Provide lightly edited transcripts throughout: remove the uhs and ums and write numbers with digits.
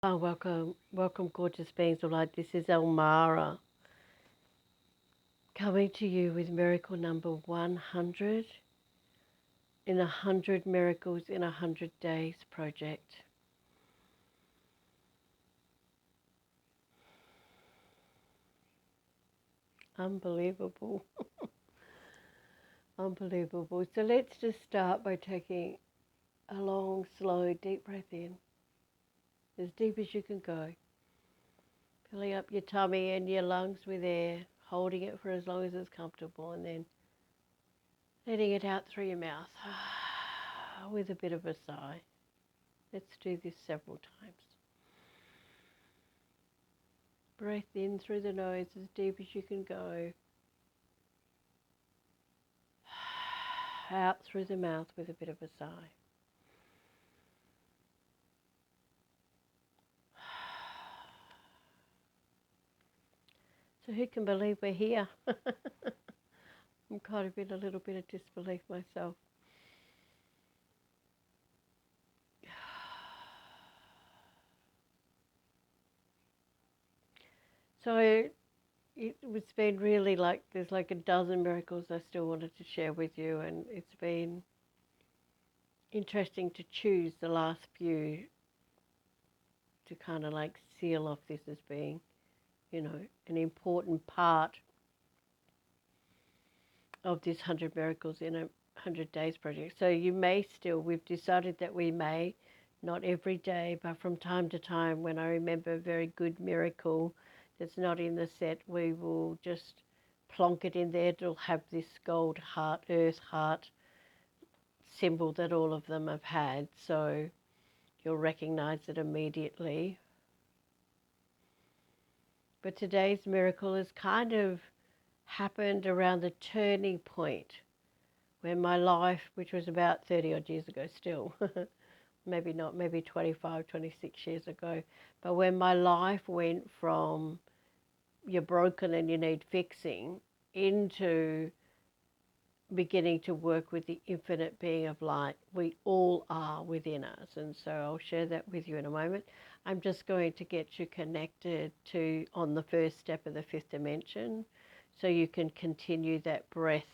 Oh, welcome, gorgeous beings of light. This is Elmara coming to you with miracle number 100 in 100 Miracles in 100 Days project. Unbelievable, unbelievable. So let's just start by taking a long, slow, deep breath in, as deep as you can go, filling up your tummy and your lungs with air, holding it for as long as it's comfortable, and then letting it out through your mouth with a bit of a sigh. Let's do this several times. Breath in through the nose as deep as you can go. Out through the mouth with a bit of a sigh. So who can believe we're here? I'm kind of in a little bit of disbelief myself. So it's been really like there's like a dozen miracles I still wanted to share with you, and it's been interesting to choose the last few to kind of like seal off this as being, an important part of this 100 Miracles in a 100 Days project. So you may still, we've decided that we may, not every day, but from time to time, when I remember a very good miracle that's not in the set, we will just plonk it in there. It'll have this gold heart, earth heart symbol that all of them have had. So you'll recognize it immediately. But today's miracle has kind of happened around the turning point when my life, which was about 30 odd years ago still, maybe not, maybe 25, 26 years ago, but when my life went from you're broken and you need fixing into beginning to work with the infinite being of light we all are within us. And so I'll share that with you in a moment. I'm just going to get you connected to on the first step of the fifth dimension so you can continue that breath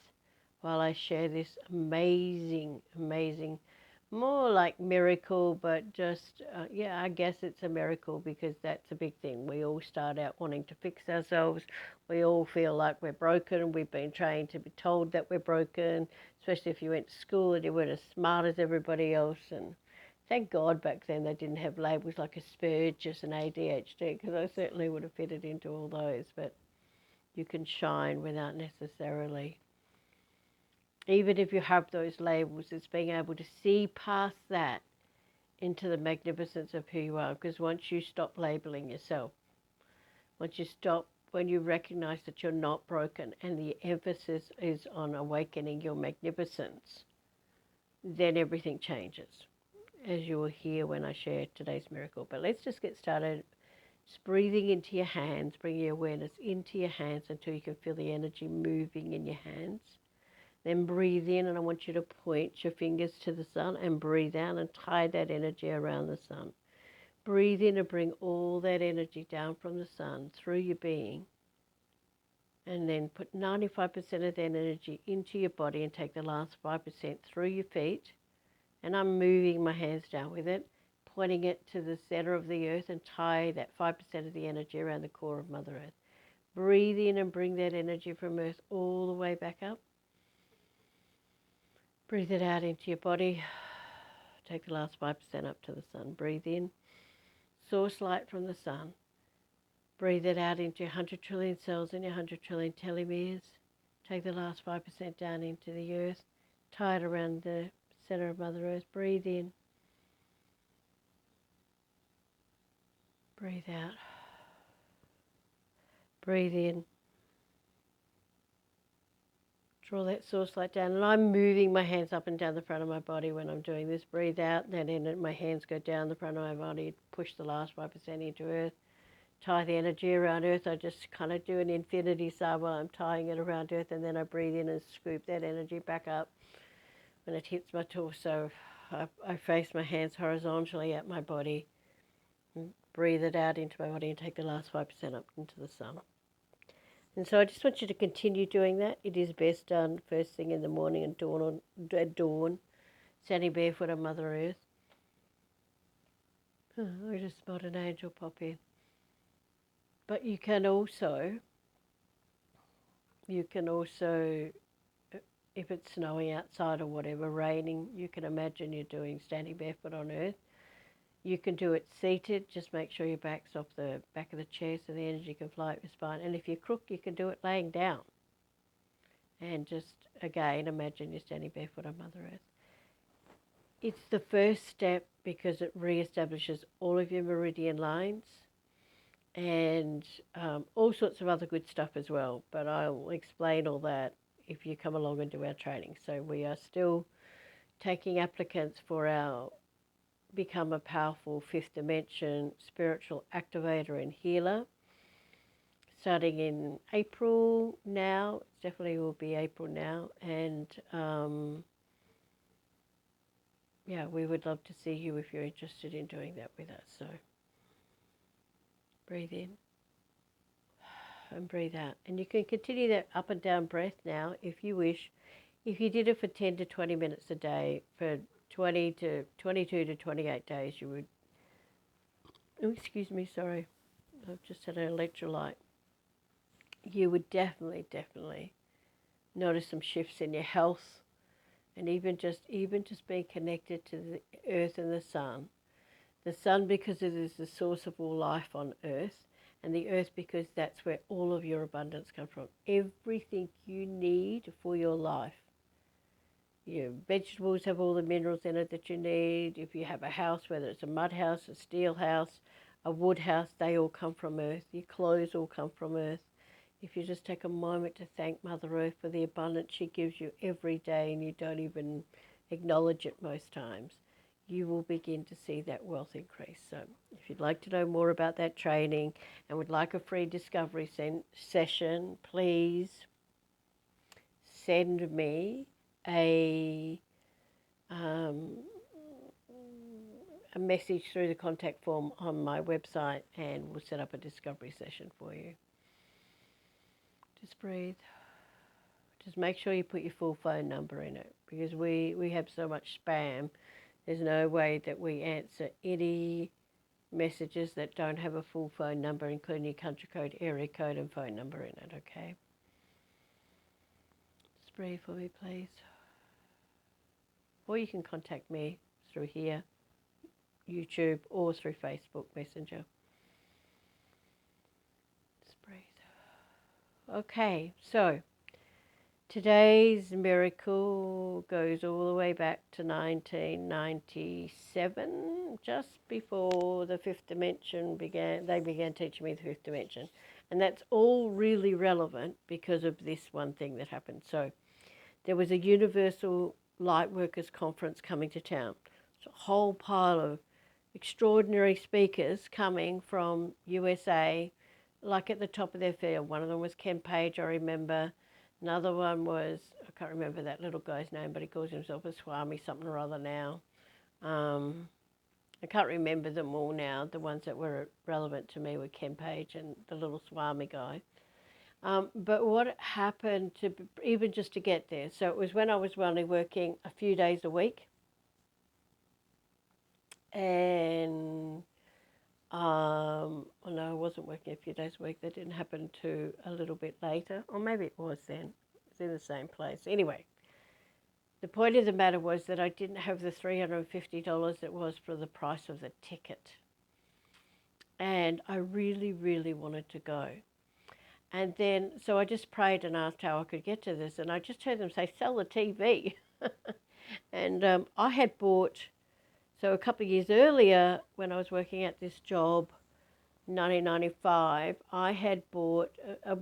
while I share this amazing, amazing, more like miracle, but just, I guess it's a miracle because that's a big thing. We all start out wanting to fix ourselves. We all feel like we're broken. We've been trained to be told that we're broken, especially if you went to school and you weren't as smart as everybody else. And thank God back then they didn't have labels like Asperger's and ADHD, because I certainly would have fitted into all those. But you can shine without necessarily, even if you have those labels, it's being able to see past that into the magnificence of who you are. Because once you stop labeling yourself, once you stop, when you recognize that you're not broken and the emphasis is on awakening your magnificence, then everything changes, as you will hear when I share today's miracle. But let's just get started. Just breathing into your hands, bringing your awareness into your hands until you can feel the energy moving in your hands. Then breathe in, and I want you to point your fingers to the sun and breathe out and tie that energy around the sun. Breathe in and bring all that energy down from the sun through your being. And then put 95% of that energy into your body and take the last 5% through your feet. And I'm moving my hands down with it, pointing it to the center of the earth and tie that 5% of the energy around the core of Mother Earth. Breathe in and bring that energy from Earth all the way back up. Breathe it out into your body. Take the last 5% up to the sun. Breathe in. Source light from the sun. Breathe it out into your 100 trillion cells and your 100 trillion telomeres. Take the last 5% down into the earth. Tie it around the center of Mother Earth. Breathe in. Breathe out. Breathe in. Draw that source light down. And I'm moving my hands up and down the front of my body when I'm doing this. Breathe out. And then my hands go down the front of my body. Push the last 5% into Earth. Tie the energy around Earth. I just kind of do an infinity sign while I'm tying it around Earth. And then I breathe in and scoop that energy back up. When it hits my torso, I face my hands horizontally at my body. breathe it out into my body and take the last 5% up into the sun. And so I just want you to continue doing that. It is best done first thing in the morning and at dawn, standing barefoot on Mother Earth. Oh, I just spot an angel pop in. But you can also, if it's snowing outside or whatever, raining, you can imagine you're doing standing barefoot on earth. You can do it seated, just make sure your back's off the back of the chair so the energy can fly up your spine. And if you're crook, you can do it laying down. And just, again, imagine you're standing barefoot on Mother Earth. It's the first step because it re-establishes all of your meridian lines and all sorts of other good stuff as well. But I'll explain all that if you come along and do our training. So we are still taking applicants for our Become a Powerful Fifth Dimension Spiritual Activator and Healer. Starting in April now, it definitely will be April now, and yeah, we would love to see you if you're interested in doing that with us. So breathe in and breathe out. And you can continue that up and down breath now if you wish. If you did it for 10 to 20 minutes a day for 22 to 28 days, you would, oh, excuse me, sorry, I've just had an electrolyte. You would definitely notice some shifts in your health, and even just being connected to the earth and the sun. The sun because it is the source of all life on earth, and the earth because that's where all of your abundance comes from. Everything you need for your life. Your vegetables have all the minerals in it that you need. If you have a house, whether it's a mud house, a steel house, a wood house, they all come from earth. Your clothes all come from earth. If you just take a moment to thank Mother Earth for the abundance she gives you every day and you don't even acknowledge it most times, you will begin to see that wealth increase. So if you'd like to know more about that training and would like a free discovery session, please send me a message through the contact form on my website and we'll set up a discovery session for you. Just breathe. Just make sure you put your full phone number in it because we have so much spam. There's no way that we answer any messages that don't have a full phone number, including your country code, area code, and phone number in it, okay? Just breathe for me, please. Or you can contact me through here, YouTube, or through Facebook Messenger. Just breathe. Okay, so today's miracle goes all the way back to 1997, just before the fifth dimension began. They began teaching me the fifth dimension. And that's all really relevant because of this one thing that happened. So there was a Universal Lightworkers Conference coming to town. It's a whole pile of extraordinary speakers coming from USA, like at the top of their field. One of them was Ken Page, I remember. Another one was, I can't remember that little guy's name, but he calls himself a Swami something or other now. I can't remember them all now. The ones that were relevant to me were Ken Page and the little Swami guy. But what happened to, even just to get there, so it was when I was only working a few days a week. And well, no, I wasn't working a few days a week. That didn't happen to a little bit later. Or maybe it was then. It's in the same place. Anyway, the point of the matter was that I didn't have the $350 that was for the price of the ticket. And I really, really wanted to go. And then, so I just prayed and asked how I could get to this. And I just heard them say, sell the TV. And I had bought, so a couple of years earlier, when I was working at this job, 1995, I had bought,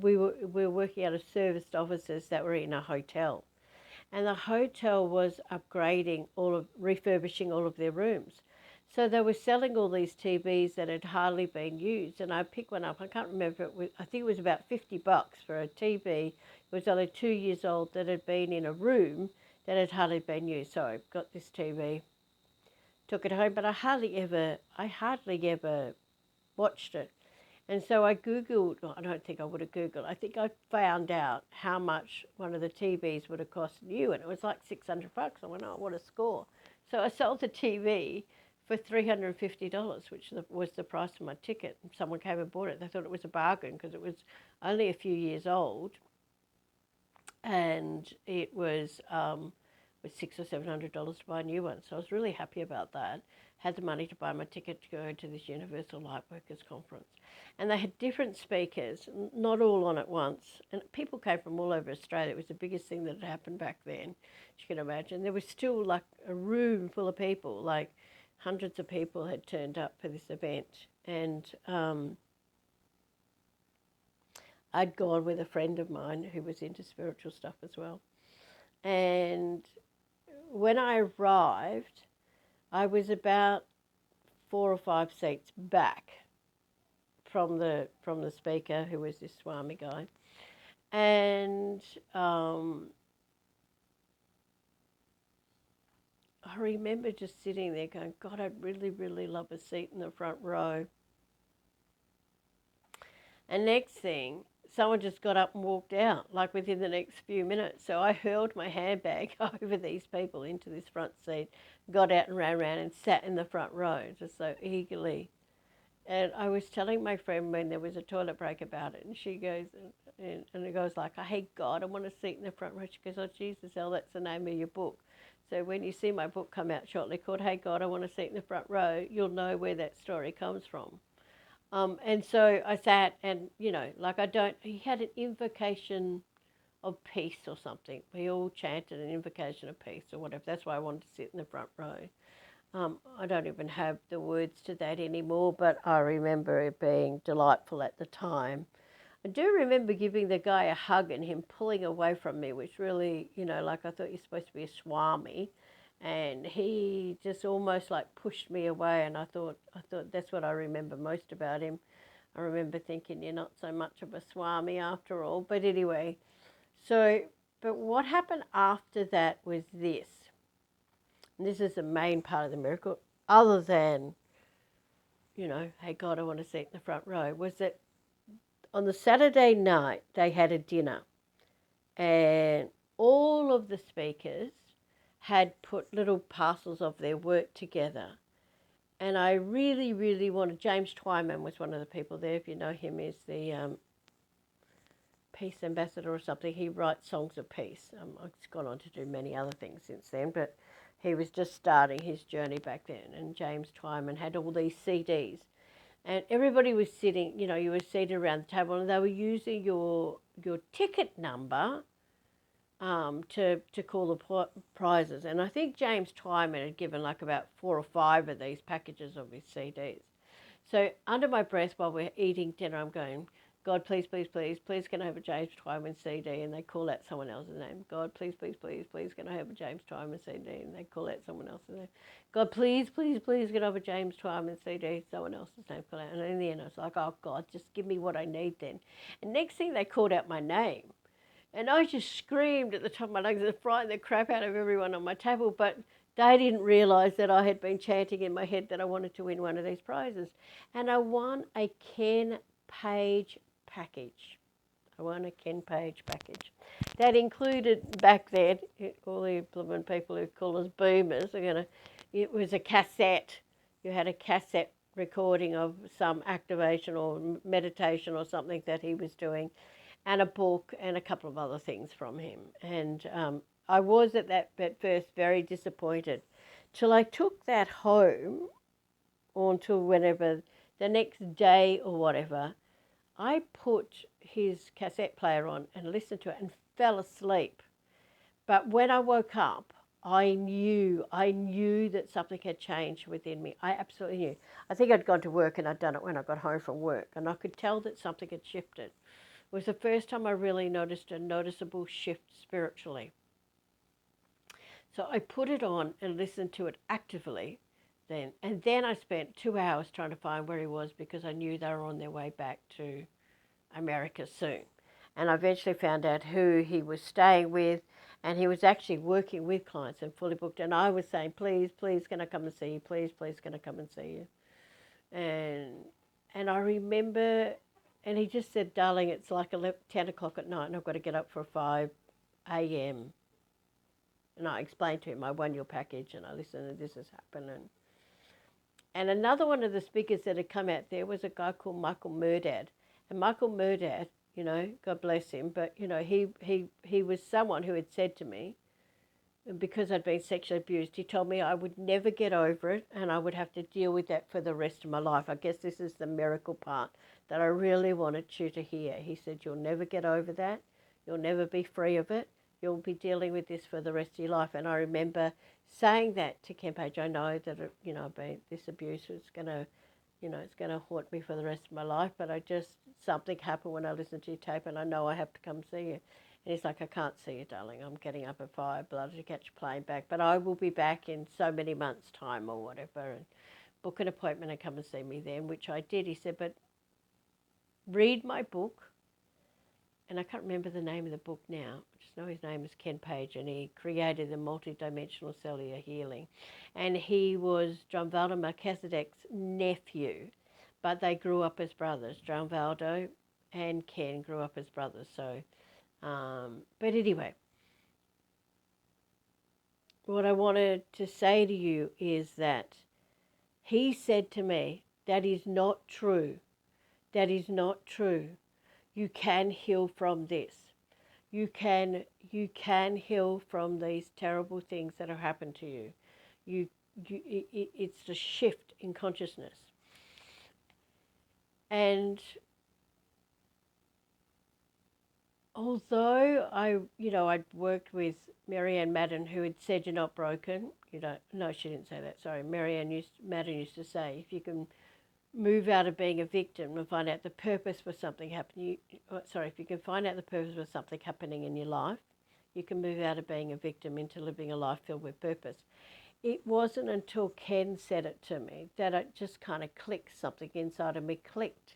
we were working out of serviced offices that were in a hotel. And the hotel was upgrading refurbishing all of their rooms. So they were selling all these TVs that had hardly been used. And I picked one up, I can't remember, I think it was about $50 for a TV. It was only 2 years old that had been in a room that had hardly been used. So I got this TV, took it home, but I hardly ever watched it. And so I Googled, well, I don't think I would have Googled, I think I found out how much one of the TVs would have cost new, and it was like $600. I went, oh, what a score. So I sold the TV for $350, which was the price of my ticket. And someone came and bought it. They thought it was a bargain because it was only a few years old, and it was $600 or $700 to buy a new one. So I was really happy about that. Had the money to buy my ticket to go to this Universal Lightworkers conference. And they had different speakers, not all on at once. And people came from all over Australia. It was the biggest thing that had happened back then, as you can imagine. There was still like a room full of people, like hundreds of people had turned up for this event. And I'd gone with a friend of mine who was into spiritual stuff as well. And when I arrived, I was about 4 or 5 seats back from the speaker, who was this Swami guy, and I remember just sitting there going, God, I'd really, really love a seat in the front row. And next thing, someone just got up and walked out, like within the next few minutes. So I hurled my handbag over these people into this front seat, got out and ran around and sat in the front row just so eagerly. And I was telling my friend when there was a toilet break about it, and she goes, and it goes like, hey, God, I want a seat in the front row. She goes, oh, Jesus, Elle, that's the name of your book. So when you see my book come out shortly called, Hey, God, I Want a Seat in the Front Row, you'll know where that story comes from. And so I sat and, he had an invocation of peace or something. We all chanted an invocation of peace or whatever. That's why I wanted to sit in the front row. I don't even have the words to that anymore, but I remember it being delightful at the time. I do remember giving the guy a hug and him pulling away from me, which really, like I thought you're supposed to be a swami, and he just almost like pushed me away, and I thought that's what I remember most about him. I remember thinking, you're not so much of a swami after all, but anyway. But what happened after that was this. And this is the main part of the miracle, other than, hey, God, I want to sit in the front row, was that on the Saturday night they had a dinner and all of the speakers had put little parcels of their work together. And I really, really wanted, James Twyman was one of the people there, if you know him, is the peace ambassador or something. He writes songs of peace. He's gone on to do many other things since then, but he was just starting his journey back then. And James Twyman had all these CDs. And everybody was sitting, you were seated around the table, and they were using your ticket number to call the prizes. And I think James Twyman had given like about 4 or 5 of these packages of his CDs. So under my breath while we're eating dinner, I'm going, God, please, please, please, please can I have a James Twyman CD? And they call out someone else's name. God, please, please, please, please can I have a James Twyman CD? And they call out someone else's name. God, please, please, please can I have a James Twyman CD? Someone else's name called out. And in the end I was like, oh God, just give me what I need then. And next thing they called out my name. And I just screamed at the top of my lungs and frightened the crap out of everyone on my table. But they didn't realise that I had been chanting in my head that I wanted to win one of these prizes. And I won a Ken Page package. I won a Ken Page package. That included, back then, all the implement people who call us boomers, it was a cassette. You had a cassette recording of some activation or meditation or something that he was doing, and a book and a couple of other things from him. And I was at first very disappointed till I took that home, or until whenever, the next day or whatever, I put his cassette player on and listened to it and fell asleep. But when I woke up, I knew that something had changed within me. I absolutely knew. I think I'd gone to work and I'd done it when I got home from work, and I could tell that something had shifted. It was the first time I really noticed a noticeable shift spiritually. So I put it on and listened to it actively then. And then I spent 2 hours trying to find where he was, because I knew they were on their way back to America soon. And I eventually found out who he was staying with, and he was actually working with clients and fully booked. And I was saying, please, please, can I come and see you? Please, please, can I come and see you? And I remember, and he just said, darling, it's like 10 o'clock at night and I've got to get up for 5 a.m. And I explained to him my 1 year package and I listened and this has happened. And another one of the speakers that had come out there was a guy called Michael Murdad. And Michael Murdad, you know, God bless him, but, you know, he was someone who had said to me, because I'd been sexually abused, he told me I would never get over it and I would have to deal with that for the rest of my life. I guess this is the miracle part that I really wanted you to hear. He said, you'll never get over that. You'll never be free of it. You'll be dealing with this for the rest of your life. And I remember saying that to Ken Page. I know that, you know, this abuse is going to, you know, it's going to haunt me for the rest of my life. But something happened when I listened to your tape and I know I have to come see you. And he's like, I can't see you, darling. I'm getting up at 5, bloody to catch a plane back. But I will be back in so many months' time or whatever. And book an appointment and come and see me then, which I did. He said, but read my book. And I can't remember the name of the book now. I just know his name is Ken Page, and he created the multidimensional cellular healing. And he was Drunvaldo Melchizedek's nephew, but they grew up as brothers. Drunvaldo and Ken grew up as brothers. So, but anyway, what I wanted to say to you is that he said to me, that is not true. That is not true. You can heal from this. You can heal from these terrible things that have happened to you. It's the shift in consciousness. And although I'd worked with Marianne Madden, who had said you're not broken. No, she didn't say that. Sorry, Madden used to say, if you can move out of being a victim and find out the purpose for something happening. If you can find out the purpose for something happening in your life, you can move out of being a victim into living a life filled with purpose. It wasn't until Ken said it to me that it just kind of clicked, something inside of me clicked.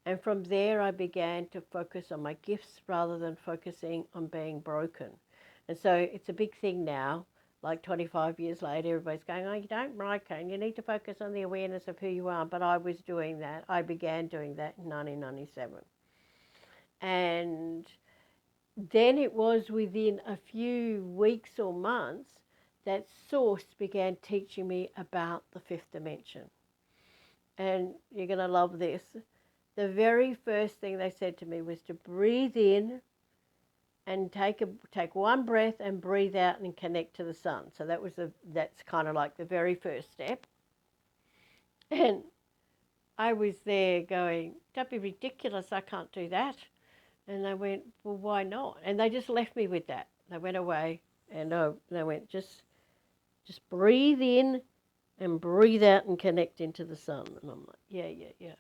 And from there I began to focus on my gifts rather than focusing on being broken. And so it's a big thing now. Like 25 years later, everybody's going, oh, you don't break and you need to focus on the awareness of who you are. But I was doing that. I began doing that in 1997. And then it was within a few weeks or months that Source began teaching me about the fifth dimension. And you're going to love this. The very first thing they said to me was to breathe in and take one breath and breathe out and connect to the sun. So that's kind of like the very first step. And I was there going, don't be ridiculous, I can't do that. And they went, well, why not? And they just left me with that. They went away and they went, just breathe in and breathe out and connect into the sun. And I'm like, yeah.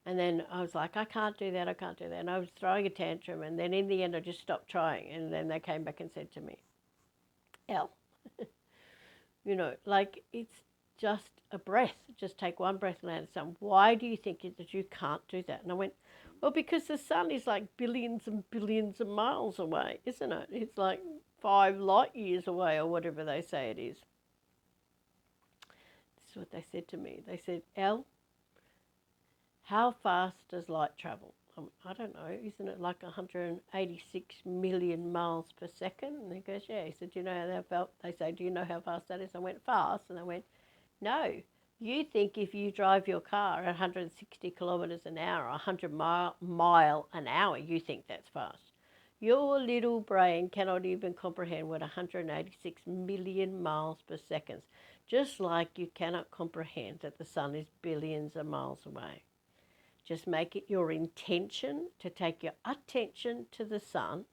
And then I was like, I can't do that. And I was throwing a tantrum. And then in the end, I just stopped trying. And then they came back and said to me, Elle, it's just a breath. Just take one breath and land the sun. Why do you think that you can't do that? And I went, well, because the sun is like billions and billions of miles away, isn't it? It's like 5 light years away or whatever they say it is. This is what they said to me. They said, Elle, how fast does light travel? I don't know. Isn't it like 186 million miles per second? And he goes, yeah. He said, do you know how that felt? They say, do you know how fast that is? I went, fast. And I went, no. You think if you drive your car at 160 kilometres an hour, 100 mile an hour, you think that's fast. Your little brain cannot even comprehend what 186 million miles per second. Just like you cannot comprehend that the sun is billions of miles away. Just make it your intention to take your attention to the sun.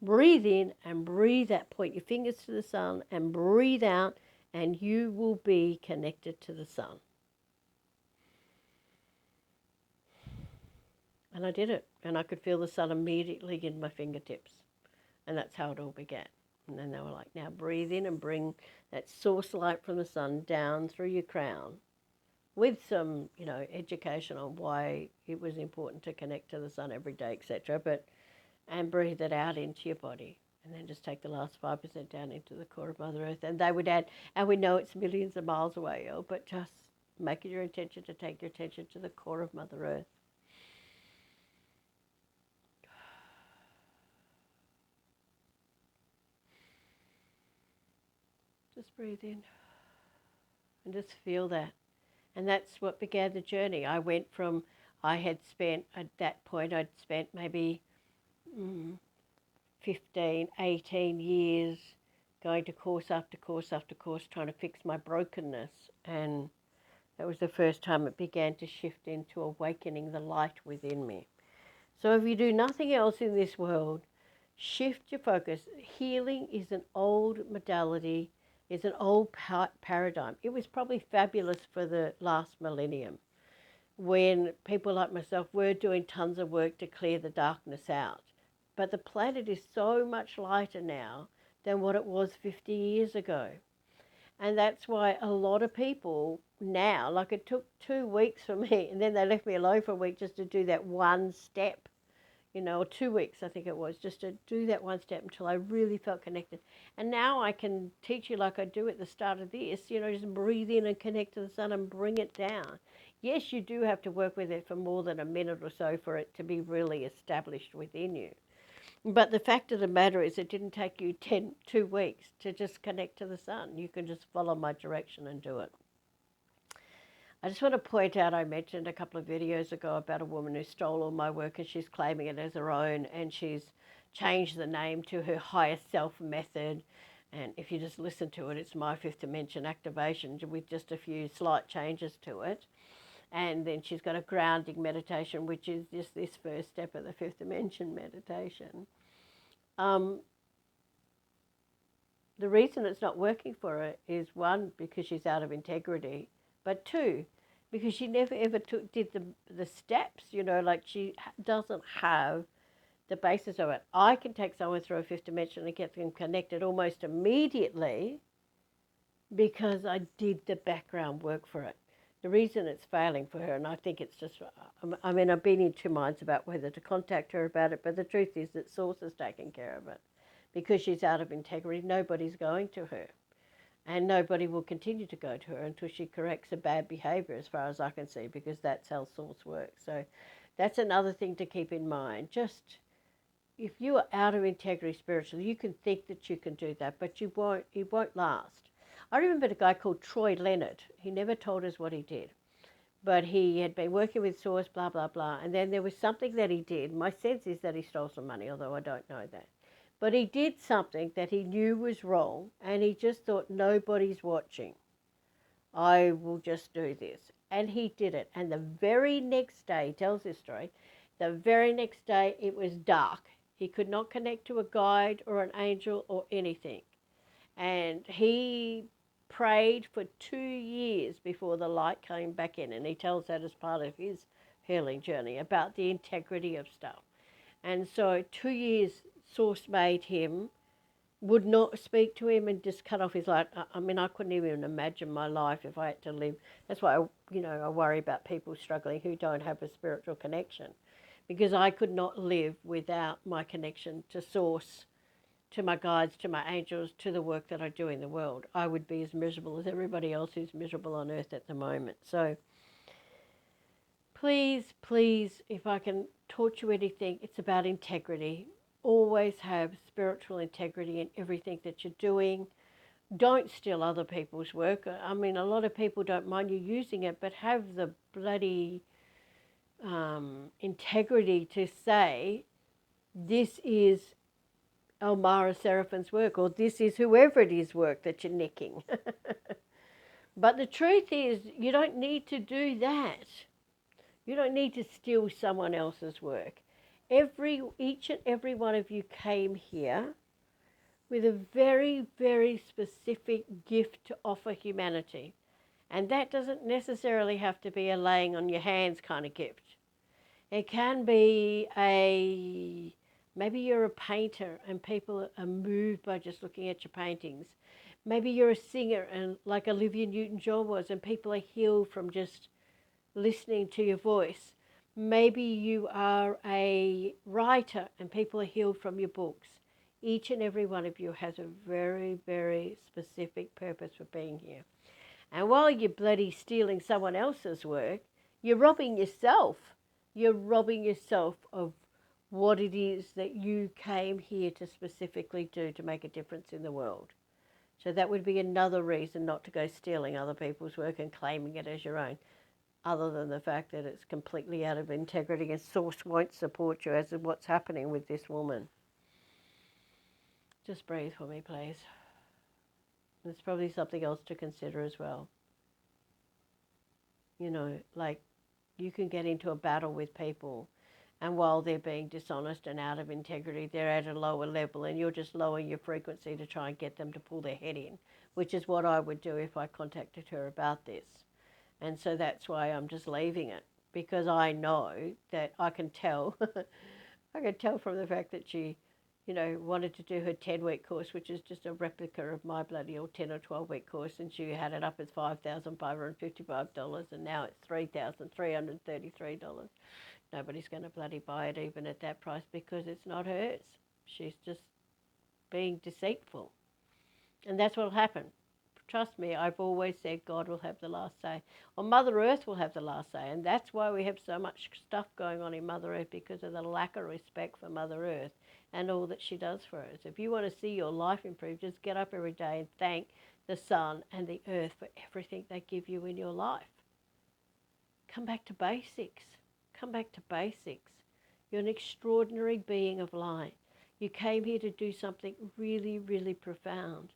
Breathe in and breathe out. Point your fingers to the sun and breathe out, and you will be connected to the sun. And I did it, and I could feel the sun immediately in my fingertips. And that's how it all began. And then they were like, now breathe in and bring that source light from the sun down through your crown, with some, education on why it was important to connect to the sun every day, etc. And breathe it out into your body. And then just take the last 5% down into the core of Mother Earth. And they would add, and we know it's millions of miles away, but just Make it your intention to take your attention to the core of Mother Earth. Just breathe in and just feel that. And that's what began the journey. I went from, I had spent, at that point, I'd spent maybe 15, 18 years going to course after course after course, trying to fix my brokenness. And that was the first time it began to shift into awakening the light within me. So if you do nothing else in this world, shift your focus. Healing is an old modality, is an old paradigm. It was probably fabulous for the last millennium when people like myself were doing tons of work to clear the darkness out. But the planet is so much lighter now than what it was 50 years ago. And that's why a lot of people now, like it took 2 weeks for me, and then they left me alone for a week just to do that one step, or 2 weeks, I think it was, just to do that one step until I really felt connected. And now I can teach you like I do at the start of this, just breathe in and connect to the sun and bring it down. Yes, you do have to work with it for more than a minute or so for it to be really established within you. But the fact of the matter is it didn't take you 2 weeks to just connect to the sun. You can just follow my direction and do it. I just want to point out, I mentioned a couple of videos ago about a woman who stole all my work and she's claiming it as her own, and she's changed the name to her higher self method. And if you just listen to it, it's my fifth dimension activation with just a few slight changes to it. And then she's got a grounding meditation, which is just this first step of the fifth dimension meditation. The reason it's not working for her is, one, because she's out of integrity, but two, because she never ever did the steps, like she doesn't have the basis of it. I can take someone through a fifth dimension and get them connected almost immediately because I did the background work for it. The reason it's failing for her, and I think it's just, I've been in two minds about whether to contact her about it, but the truth is that Source is taking care of it. Because she's out of integrity, nobody's going to her. And nobody will continue to go to her until she corrects her bad behavior, as far as I can see, because that's how Source works. So that's another thing to keep in mind. Just, if you are out of integrity spiritually, you can think that you can do that, but it won't last. I remember a guy called Troy Leonard. He never told us what he did, but he had been working with Source, blah, blah, blah. And then there was something that he did. My sense is that he stole some money, although I don't know that. But he did something that he knew was wrong, and he just thought, nobody's watching. I will just do this. And he did it. And the very next day, he tells this story, the very next day it was dark. He could not connect to a guide or an angel or anything. And he prayed for 2 years before the light came back in. And he tells that as part of his healing journey about the integrity of stuff. And so 2 years, Source made him, would not speak to him and just cut off his light. I couldn't even imagine my life if I had to live. That's why, I worry about people struggling who don't have a spiritual connection, because I could not live without my connection to Source, to my guides, to my angels, to the work that I do in the world. I would be as miserable as everybody else who's miserable on earth at the moment. So please, please, if I can taught you anything, it's about integrity. Always have spiritual integrity in everything that you're doing. Don't steal other people's work. A lot of people don't mind you using it, but have the bloody integrity to say, this is Elmira Seraphin's work, or this is whoever it is work that you're nicking. But the truth is, you don't need to do that. You don't need to steal someone else's work. Each and every one of you came here with a very, very specific gift to offer humanity. And that doesn't necessarily have to be a laying on your hands kind of gift. It can be maybe you're a painter and people are moved by just looking at your paintings. Maybe you're a singer, and like Olivia Newton-John was, and people are healed from just listening to your voice. Maybe you are a writer and people are healed from your books. Each and every one of you has a very, very specific purpose for being here. And while you're bloody stealing someone else's work, you're robbing yourself. You're robbing yourself of what it is that you came here to specifically do to make a difference in the world. So that would be another reason not to go stealing other people's work and claiming it as your own, other than the fact that it's completely out of integrity and Source won't support you, as of what's happening with this woman. Just breathe for me, please. There's probably something else to consider as well. You know, like you can get into a battle with people, and while they're being dishonest and out of integrity, they're at a lower level, and you're just lowering your frequency to try and get them to pull their head in, which is what I would do if I contacted her about this. And so that's why I'm just leaving it, because I know that I can tell. I can tell from the fact that she, you know, wanted to do her 10-week course, which is just a replica of my bloody old 10 or 12-week course, and she had it up as $5,555, and now it's $3,333. Nobody's going to bloody buy it even at that price because it's not hers. She's just being deceitful. And that's what will happen. Trust me, I've always said God will have the last say. Or Mother Earth will have the last say. And that's why we have so much stuff going on in Mother Earth, because of the lack of respect for Mother Earth and all that she does for us. If you want to see your life improve, just get up every day and thank the sun and the earth for everything they give you in your life. Come back to basics. Come back to basics. You're an extraordinary being of light. You came here to do something really, really profound.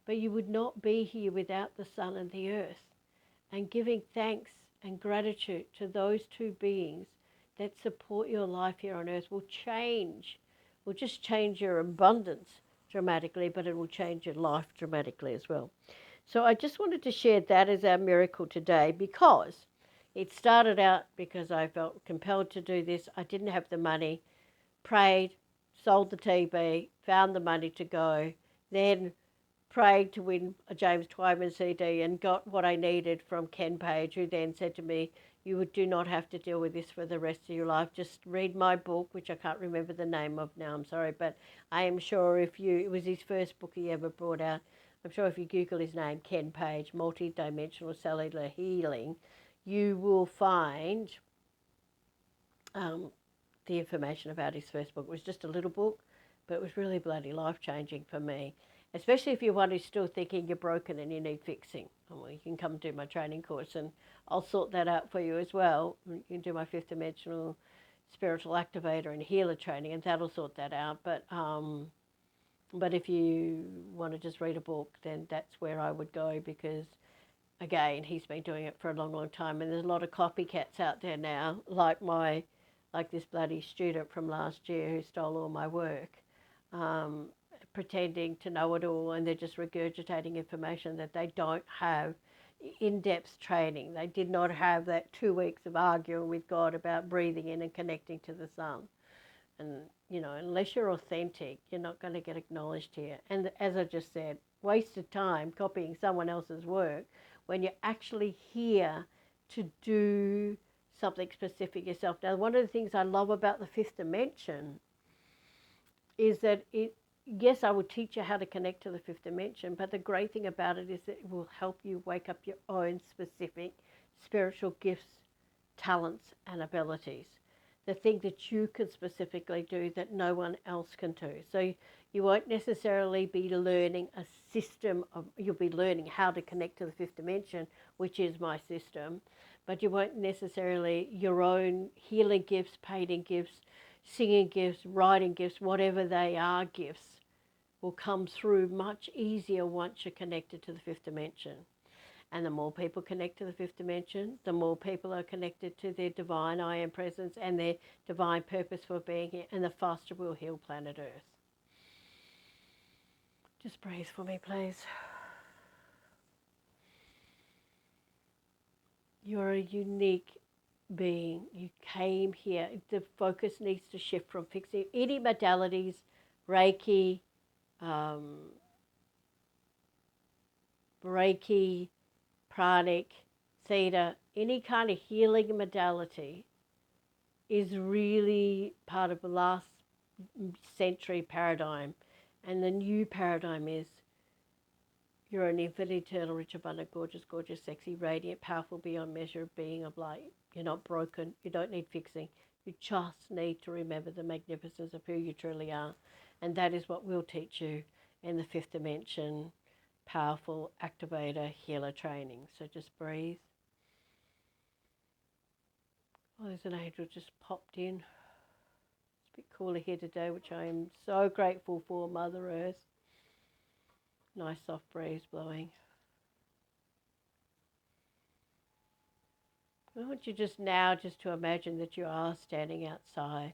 But you would not be here without the sun and the earth. And giving thanks and gratitude to those two beings that support your life here on earth will just change your abundance dramatically, but it will change your life dramatically as well. So I just wanted to share that as our miracle today, because it started out because I felt compelled to do this. I didn't have the money, prayed, sold the TB, found the money to go, then prayed to win a James Twyman CD and got what I needed from Ken Page, who then said to me, you do not have to deal with this for the rest of your life. Just read my book, which I can't remember the name of now, I'm sorry, but I am sure it was his first book he ever brought out. I'm sure if you Google his name, Ken Page, Multidimensional Cellular Healing, you will find the information about his first book. It was just a little book, but it was really bloody life-changing for me, especially if you're one who's still thinking you're broken and you need fixing. Well, you can come do my training course and I'll sort that out for you as well. You can do my fifth dimensional spiritual activator and healer training, and that'll sort that out. But if you want to just read a book, then that's where I would go, because again, he's been doing it for a long, long time, and there's a lot of copycats out there now, like this bloody student from last year who stole all my work, pretending to know it all, and they're just regurgitating information that they don't have in-depth training. They did not have that 2 weeks of arguing with God about breathing in and connecting to the sun. And, you know, unless you're authentic, you're not going to get acknowledged here. And as I just said, wasted time copying someone else's work when you're actually here to do something specific yourself. Now, one of the things I love about the fifth dimension is that yes, I will teach you how to connect to the fifth dimension, but the great thing about it is that it will help you wake up your own specific spiritual gifts, talents, and abilities. The thing that you can specifically do that no one else can do. So you won't necessarily be learning a system you'll be learning how to connect to the fifth dimension, which is my system, but you won't necessarily, your own healing gifts, painting gifts, singing gifts, writing gifts, whatever they are gifts, will come through much easier once you're connected to the fifth dimension. And the more people connect to the fifth dimension, the more people are connected to their divine I am presence and their divine purpose for being here, and the faster we'll heal planet Earth. Just breathe for me, please. You're a unique being. You came here. The focus needs to shift from fixing any modalities, Reiki, pranic, theta, any kind of healing modality is really part of the last century paradigm. And the new paradigm is You're an infinite, eternal, rich, abundant, gorgeous, gorgeous, sexy, radiant, powerful, beyond measure being of light. You're not broken. You don't need fixing. You just need to remember the magnificence of who you truly are. And that is what we'll teach you in the fifth dimension, powerful activator healer training. So just breathe. Oh, there's an angel just popped in. It's a bit cooler here today, which I am so grateful for, Mother Earth. Nice soft breeze blowing. I want you just to imagine that you are standing outside.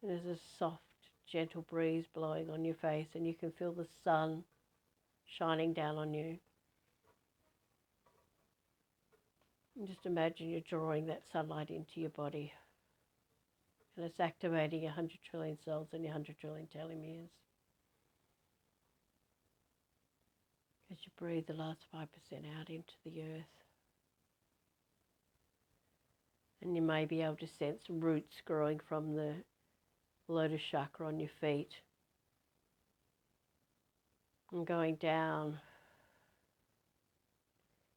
And there's a soft, gentle breeze blowing on your face, and you can feel the sun shining down on you. And just imagine you're drawing that sunlight into your body. And it's activating your 100 trillion cells and your 100 trillion telomeres. As you breathe the last 5% out into the earth. And you may be able to sense roots growing from the lotus chakra on your feet. And going down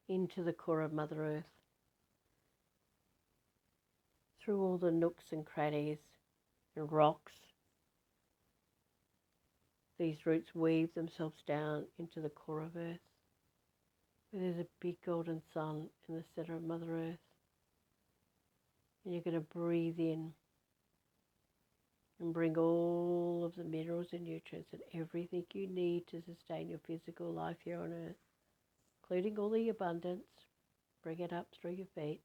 into the core of Mother Earth. Through all the nooks and crannies and rocks. These roots weave themselves down into the core of Earth. Where there's a big golden sun in the center of Mother Earth. And you're going to breathe in and bring all of the minerals and nutrients and everything you need to sustain your physical life here on Earth, including all the abundance. Bring it up through your feet.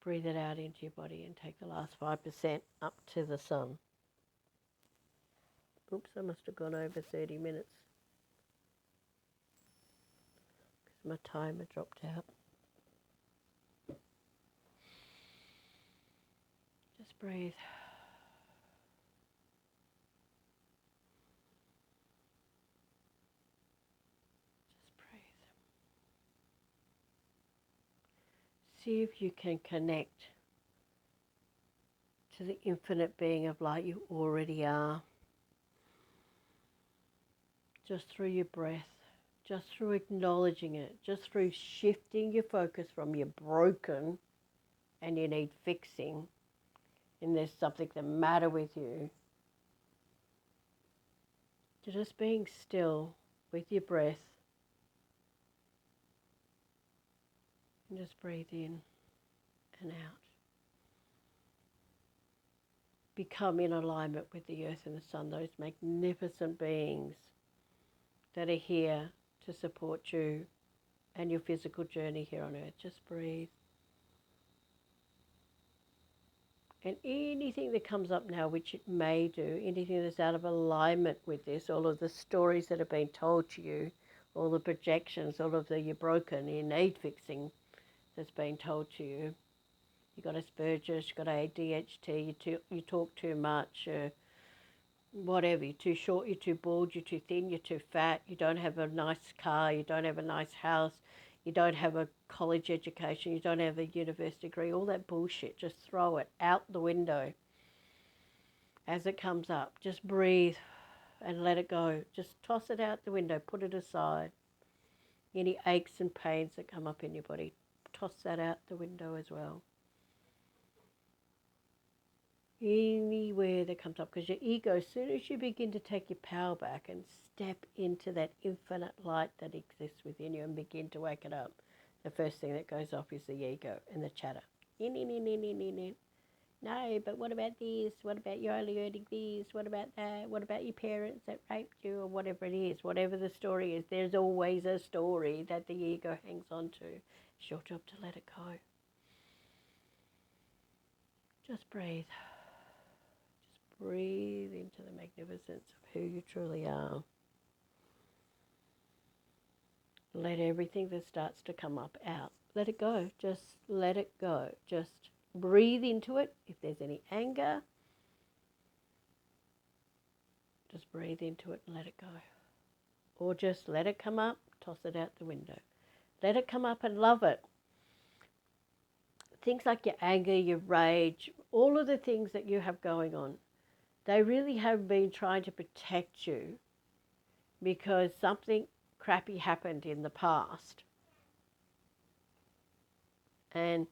Breathe it out into your body and take the last 5% up to the sun. Oops, I must have gone over 30 minutes because my timer dropped out. Just breathe. Just breathe. See if you can connect to the infinite being of light you already are. Just through your breath, just through acknowledging it, just through shifting your focus from you're broken and you need fixing and there's something the matter with you, to just being still with your breath and just breathe in and out. Become in alignment with the earth and the sun, those magnificent beings that are here to support you and your physical journey here on earth. Just breathe. And anything that comes up now, which it may do, anything that's out of alignment with this, all of the stories that have been told to you, all the projections, all of the you're broken, you need fixing that's been told to you. You got Asperger's, you got ADHD, you talk too much, whatever, you're too short, you're too bald, you're too thin, you're too fat, you don't have a nice car, you don't have a nice house, you don't have a college education, you don't have a university degree, all that bullshit, just throw it out the window as it comes up. Just breathe and let it go. Just toss it out the window, put it aside. Any aches and pains that come up in your body, toss that out the window as well. Anywhere that comes up, because your ego, as soon as you begin to take your power back and step into that infinite light that exists within you and begin to wake it up, the first thing that goes off is the ego and the chatter. No, but what about this? What about you only earning this? What about that? What about your parents that raped you? Or whatever it is, whatever the story is, there's always a story that the ego hangs on to. It's your job to let it go. Just breathe. Breathe into the magnificence of who you truly are. Let everything that starts to come up out. Let it go. Just let it go. Just breathe into it. If there's any anger, just breathe into it and let it go. Or just let it come up, toss it out the window. Let it come up and love it. Things like your anger, your rage, all of the things that you have going on, they really have been trying to protect you because something crappy happened in the past. And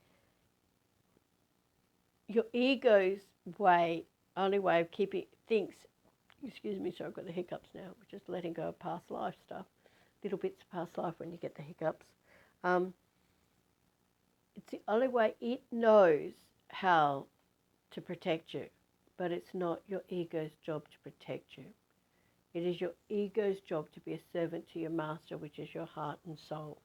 your ego's only way of keeping, thinks, excuse me, sorry, I've got the hiccups now, just letting go of past life stuff, little bits of past life when you get the hiccups. It's the only way it knows how to protect you, but it's not your ego's job to protect you. It is your ego's job to be a servant to your master, which is your heart and soul.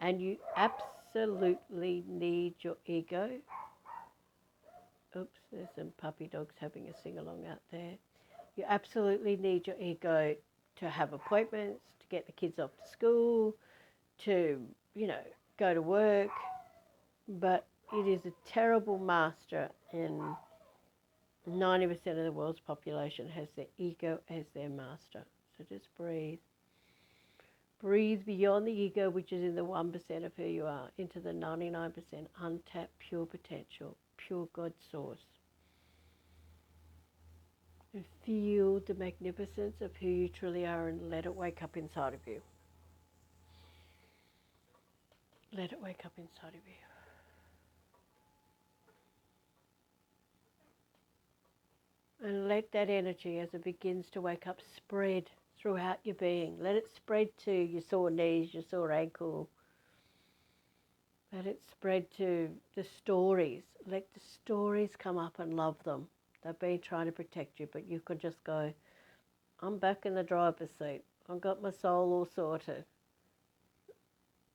And you absolutely need your ego. Oops, there's some puppy dogs having a sing-along out there. You absolutely need your ego to have appointments, to get the kids off to school, to, go to work. But it is a terrible master, and 90% of the world's population has their ego as their master. So just breathe. Breathe beyond the ego, which is in the 1% of who you are, into the 99% untapped pure potential, pure God source. And feel the magnificence of who you truly are and let it wake up inside of you. Let it wake up inside of you. And let that energy, as it begins to wake up, spread throughout your being. Let it spread to your sore knees, your sore ankle. Let it spread to the stories. Let the stories come up and love them. They've been trying to protect you, but you could just go, I'm back in the driver's seat. I've got my soul all sorted.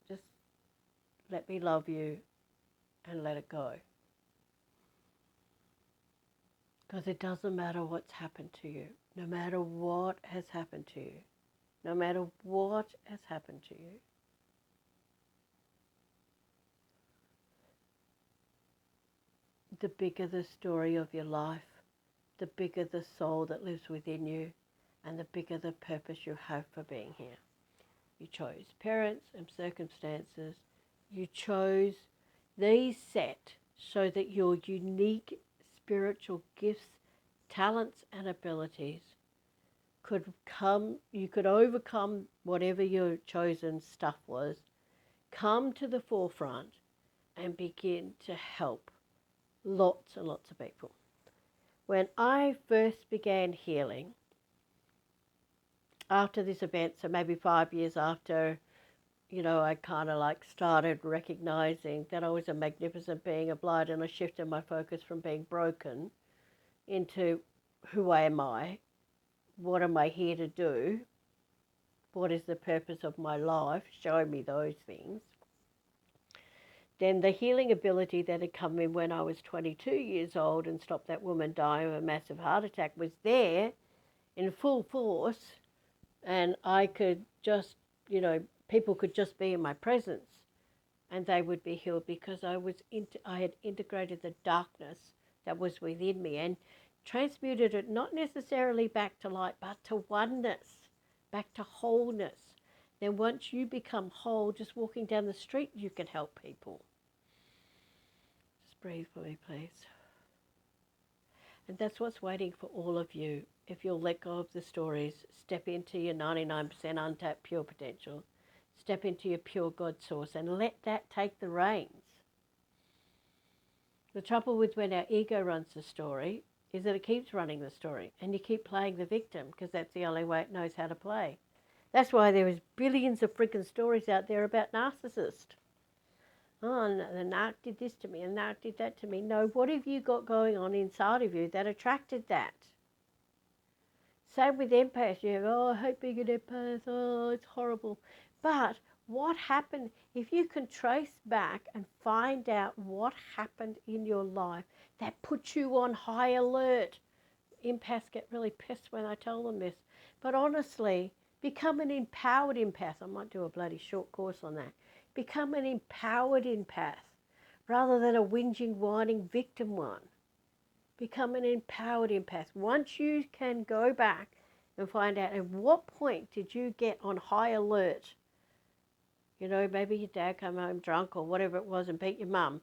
Just let me love you and let it go. Because it doesn't matter what's happened to you. No matter what has happened to you. No matter what has happened to you. The bigger the story of your life, the bigger the soul that lives within you, and the bigger the purpose you have for being here. You chose parents and circumstances. You chose these set so that your unique spiritual gifts, talents and abilities you could overcome whatever your chosen stuff was, come to the forefront and begin to help lots and lots of people. When I first began healing, after this event, so maybe 5 years after, I kind of started recognizing that I was a magnificent being of light, and I shifted my focus from being broken into who am I? What am I here to do? What is the purpose of my life? Show me those things. Then the healing ability that had come in when I was 22 years old and stopped that woman dying of a massive heart attack was there in full force, and I could just, people could just be in my presence and they would be healed because I had integrated the darkness that was within me and transmuted it not necessarily back to light, but to oneness, back to wholeness. Then once you become whole, just walking down the street, you can help people. Just breathe for me, please. And that's what's waiting for all of you. If you'll let go of the stories, step into your 99% untapped pure potential, step into your pure God source and let that take the reins. The trouble with when our ego runs the story is that it keeps running the story and you keep playing the victim because that's the only way it knows how to play. That's why there is billions of freaking stories out there about narcissists. Oh, the narc did this to me and the narc did that to me. No, what have you got going on inside of you that attracted that? Same with empaths. You go, I hate being an empath. Oh, it's horrible. But what happened, if you can trace back and find out what happened in your life that puts you on high alert. Empaths get really pissed when I tell them this. But honestly, become an empowered empath. I might do a bloody short course on that. Become an empowered empath rather than a whinging, whining victim one. Become an empowered empath. Once you can go back and find out at what point did you get on high alert. Maybe your dad came home drunk or whatever it was and beat your mum,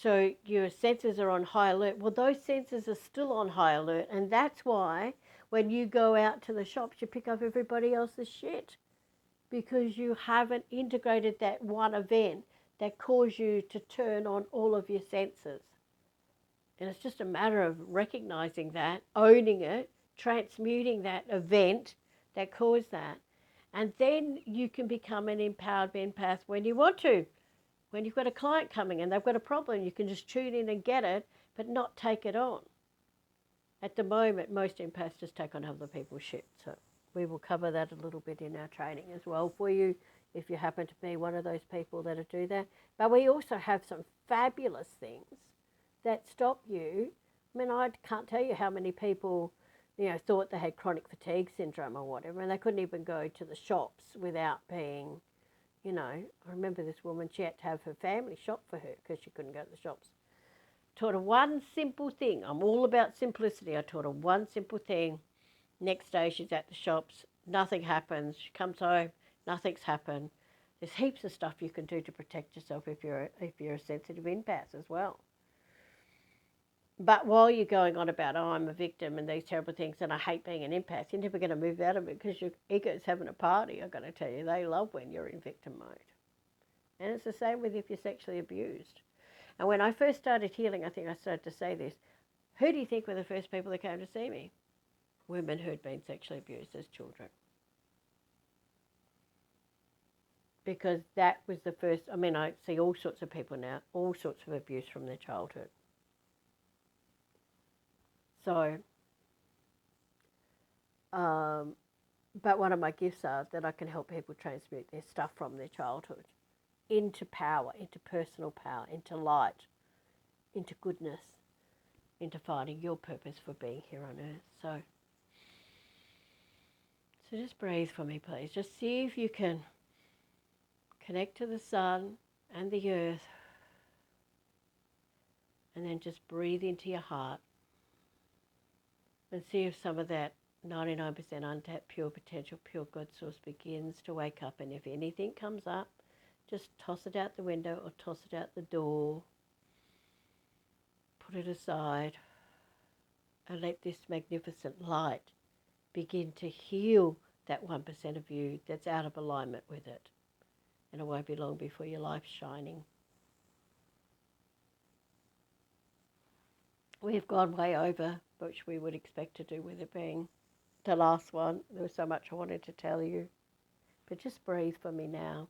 so your senses are on high alert. Well, those senses are still on high alert, and that's why when you go out to the shops, you pick up everybody else's shit because you haven't integrated that one event that caused you to turn on all of your senses. And it's just a matter of recognizing that, owning it, transmuting that event that caused that. And then you can become an empowered empath when you want to. When you've got a client coming and they've got a problem, you can just tune in and get it, but not take it on. At the moment, most empaths just take on other people's shit. So we will cover that a little bit in our training as well for you if you happen to be one of those people that do that. But we also have some fabulous things that stop you. I mean, I can't tell you how many people, thought they had chronic fatigue syndrome or whatever, and they couldn't even go to the shops without being, I remember this woman, she had to have her family shop for her because she couldn't go to the shops. Taught her one simple thing. I'm all about simplicity. I taught her one simple thing. Next day she's at the shops. Nothing happens. She comes home. Nothing's happened. There's heaps of stuff you can do to protect yourself if you're a sensitive empath as well. But while you're going on about, I'm a victim and these terrible things and I hate being an empath, you're never going to move out of it because your ego's having a party. I've got to tell you, they love when you're in victim mode. And it's the same with if you're sexually abused. And when I first started healing, I think I started to say this, who do you think were the first people that came to see me? Women who'd been sexually abused as children. Because that was the first, I see all sorts of people now, all sorts of abuse from their childhood. So, but one of my gifts are that I can help people transmute their stuff from their childhood into power, into personal power, into light, into goodness, into finding your purpose for being here on earth. So just breathe for me, please. Just see if you can connect to the sun and the earth, and then just breathe into your heart and see if some of that 99% untapped pure potential, pure God source begins to wake up. And if anything comes up, just toss it out the window or toss it out the door. Put it aside and let this magnificent light begin to heal that 1% of you that's out of alignment with it. And it won't be long before your life's shining. We've gone way over, which we would expect to do with it being the last one. There was so much I wanted to tell you. But just breathe for me now.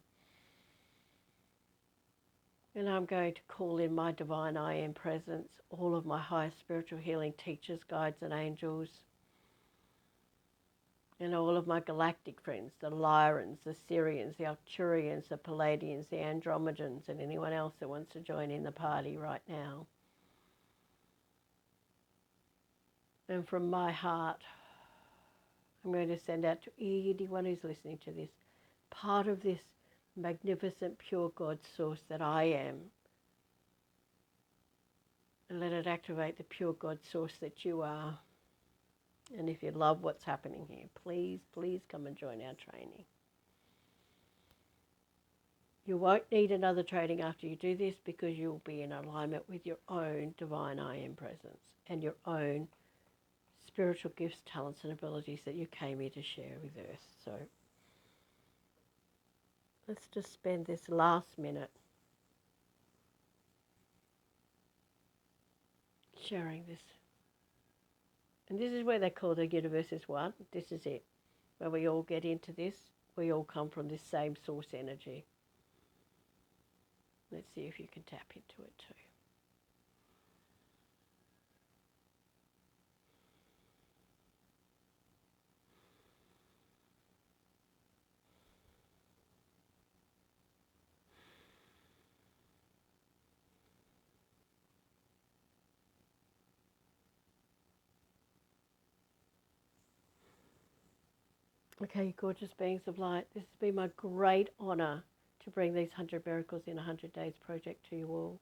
And I'm going to call in my divine I Am presence, all of my highest spiritual healing teachers, guides and angels, and all of my galactic friends, the Lyrans, the Sirians, the Arcturians, the Palladians, the Andromedans, and anyone else that wants to join in the party right now. And from my heart, I'm going to send out to anyone who's listening to this, part of this magnificent pure God source that I am. And let it activate the pure God source that you are. And if you love what's happening here, please, please come and join our training. You won't need another training after you do this because you'll be in alignment with your own divine I Am presence and your own spiritual gifts, talents and abilities that you came here to share with Earth. So let's just spend this last minute sharing this. And this is where they call the universe is one. This is it. When we all get into this, we all come from this same source energy. Let's see if you can tap into it too. Okay, you gorgeous beings of light, this has been my great honour to bring these 100 Miracles in 100 Days project to you all.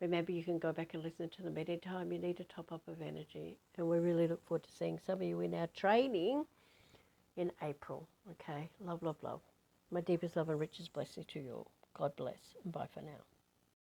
Remember, you can go back and listen to them anytime you need a top-up of energy. And we really look forward to seeing some of you in our training in April. Okay, love, love, love. My deepest love and richest blessing to you all. God bless, and bye for now.